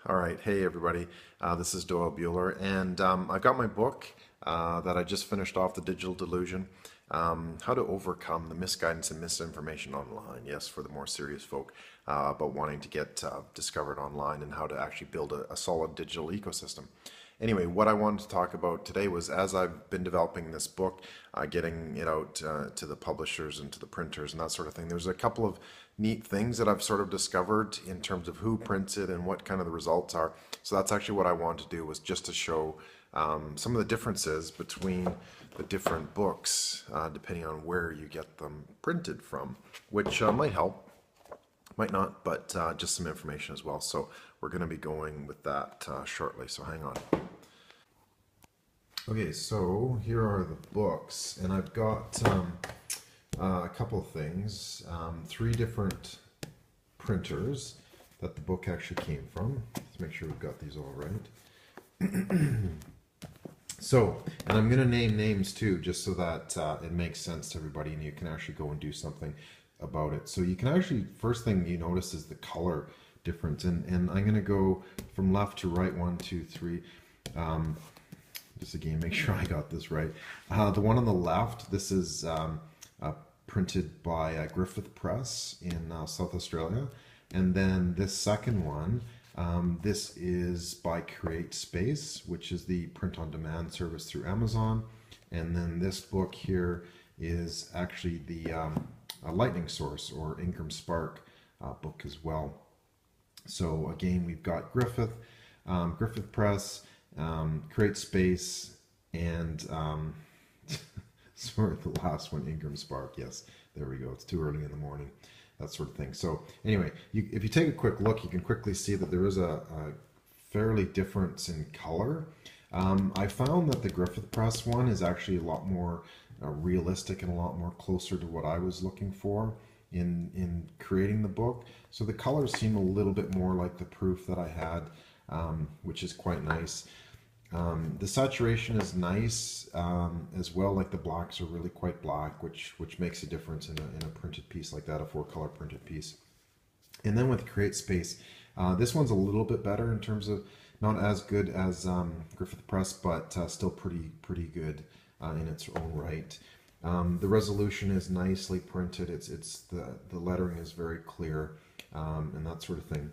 All right, hey everybody. This is Doyle Bueller, and I got my book that I just finished off, The Digital Delusion: How to Overcome the Misguidance and Misinformation Online. Yes, for the more serious folk about wanting to get discovered online and how to actually build a solid digital ecosystem. Anyway, what I wanted to talk about today was as I've been developing this book, getting it out to the publishers and to the printers and that sort of thing, there's a couple of neat things that I've sort of discovered in terms of who prints it and what kind of the results are. So that's actually what I wanted to do, was just to show some of the differences between the different books, depending on where you get them printed from, which might help, might not, but just some information as well. So we're going to be going with that shortly, so hang on. Okay, so here are the books, and I've got a couple of things. Three different printers that the book actually came from. Let's make sure we've got these all right. So, and I'm going to name names too, just so that it makes sense to everybody and you can actually go and do something about it. So you can actually, first thing you notice is the color difference. And I'm going to go from left to right, 1, 2, 3. Just again, make sure I got this right. The one on the left, this is printed by Griffith Press in South Australia. And then this second one, this is by CreateSpace, which is the print-on-demand service through Amazon. And then this book here is actually the Lightning Source or Ingram Spark book as well. So again, we've got Griffith Press, CreateSpace, and sorry, the last one, Ingram Spark. Yes, there we go. It's too early in the morning, that sort of thing. So anyway, if you take a quick look, you can quickly see that there is a fairly difference in color. I found that the Griffith Press one is actually a lot more realistic and a lot more closer to what I was looking for in creating the book. So the colors seem a little bit more like the proof that I had, which is quite nice. The saturation is nice as well, like the blacks are really quite black, which makes a difference in a printed piece like that, a 4-color printed piece. And then with CreateSpace, this one's a little bit better in terms of not as good as Griffith Press, but still pretty good in its own right. The resolution is nicely printed. It's the lettering is very clear and that sort of thing.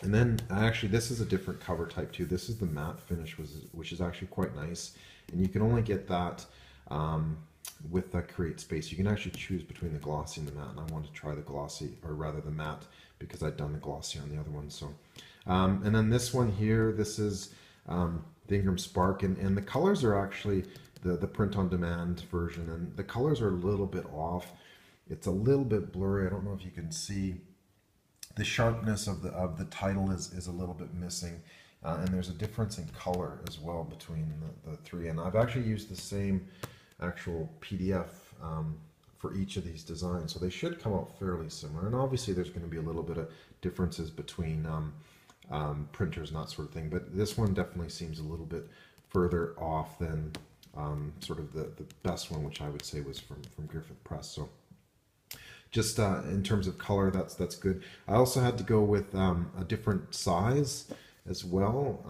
And then actually this is a different cover type too. This is the matte finish, which is actually quite nice. And you can only get that with the CreateSpace. You can actually choose between the glossy and the matte. And I wanted to try the glossy, or rather the matte, because I'd done the glossy on the other one. So, and then this one here, this is the Ingram Spark. And the colors are actually the print-on-demand version. And the colors are a little bit off. It's a little bit blurry. I don't know if you can see. The sharpness of the title is a little bit missing, and there's a difference in color as well between the three. And I've actually used the same actual PDF for each of these designs, so they should come out fairly similar. And obviously there's going to be a little bit of differences between printers and that sort of thing, but this one definitely seems a little bit further off than sort of the best one, which I would say was from Griffith Press. So just in terms of color, that's good. I also had to go with a different size as well.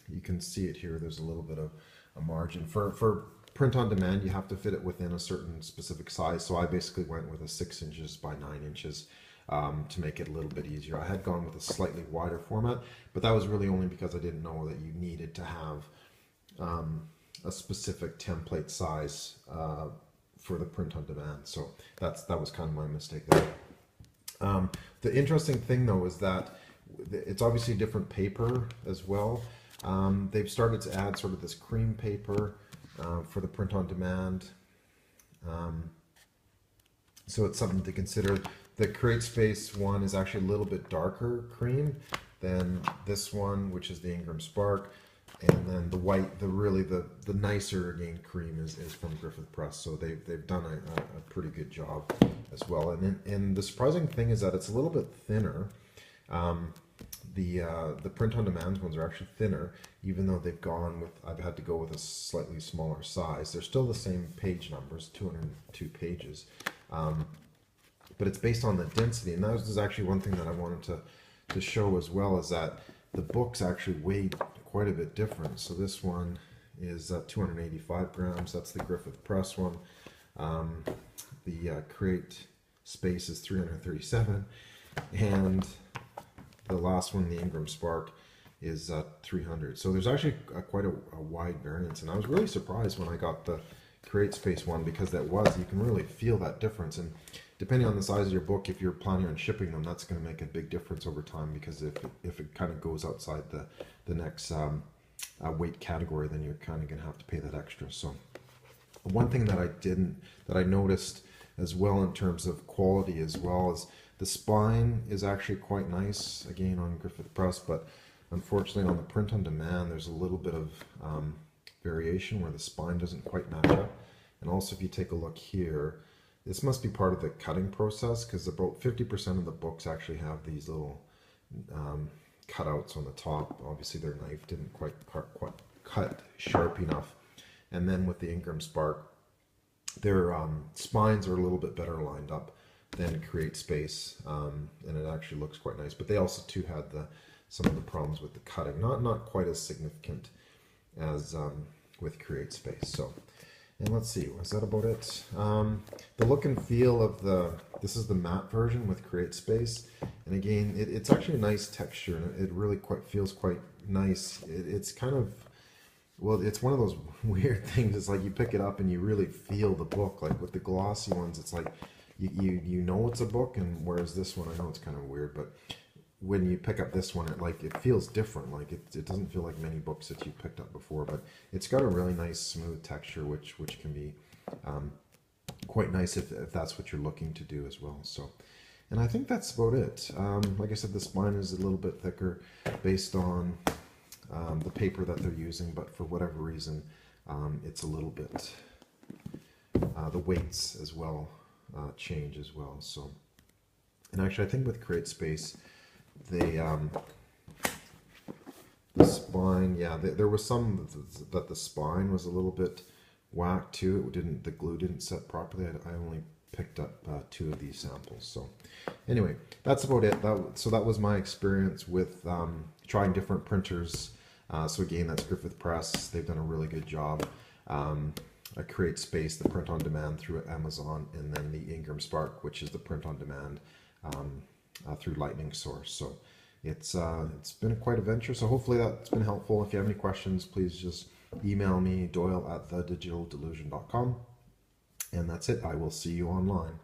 You can see it here. There's a little bit of a margin. For print on demand, you have to fit it within a certain specific size. So I basically went with a 6 inches by 9 inches to make it a little bit easier. I had gone with a slightly wider format, but that was really only because I didn't know that you needed to have a specific template size for the print on demand. So that was kind of my mistake there. The interesting thing though is that it's obviously different paper as well. They've started to add sort of this cream paper for the print on demand. So it's something to consider. The CreateSpace one is actually a little bit darker cream than this one, which is the Ingram Spark. And then the white, the nicer again cream is from Griffith Press. So they've done a pretty good job as well. And the surprising thing is that it's a little bit thinner. The print on demand ones are actually thinner, even though they've gone with, I've had to go with a slightly smaller size. They're still the same page numbers, 202 pages. But it's based on the density, and that was actually one thing that I wanted to show as well is that the books actually weighed quite a bit different. So this one is 285 grams. That's the Griffith Press one. The Create Space is 337, and the last one, the Ingram Spark, is 300. So there's actually quite a wide variance, and I was really surprised when I got the Create Space one, because you can really feel that difference. And depending on the size of your book, if you're planning on shipping them, that's going to make a big difference over time, because if it kind of goes outside the next weight category, then you're kind of going to have to pay that extra. So one thing that I noticed as well in terms of quality as well is the spine is actually quite nice, again on Griffith Press, but unfortunately on the print on demand there's a little bit of variation where the spine doesn't quite match up. And also, if you take a look here, this must be part of the cutting process, because about 50% of the books actually have these little cutouts on the top. Obviously their knife didn't quite cut sharp enough. And then with the Ingram Spark, their spines are a little bit better lined up than Create Space, and it actually looks quite nice. But they also too had some of the problems with the cutting, not quite as significant as with Create Space. So, and let's see, was that about it? The look and feel of this is the matte version with Create Space, and again, it's actually a nice texture, and it really feels quite nice. It's kind of, well, it's one of those weird things. It's like you pick it up and you really feel the book. Like with the glossy ones, it's like you know it's a book, and whereas this one, I know it's kind of weird, but when you pick up this one, it feels different. Like it doesn't feel like many books that you picked up before, but it's got a really nice smooth texture, which can be quite nice if that's what you're looking to do as well. So, and I think that's about it. Like I said, the spine is a little bit thicker based on the paper that they're using, but for whatever reason, it's a little bit, the weights as well change as well. So, and actually I think with Create Space, the spine, yeah, there was some that the spine was a little bit whacked too. The glue didn't set properly. I only picked up 2 of these samples. So anyway, that's about it. So that was my experience with trying different printers. So again, that's Griffith Press. They've done a really good job. I Create Space, the print on demand through Amazon, and then the Ingram Spark, which is the print on demand through Lightning Source. So it's been quite a venture. So hopefully that's been helpful. If you have any questions, please just email me, Doyle@thedigitaldelusion.com. And that's it. I will see you online.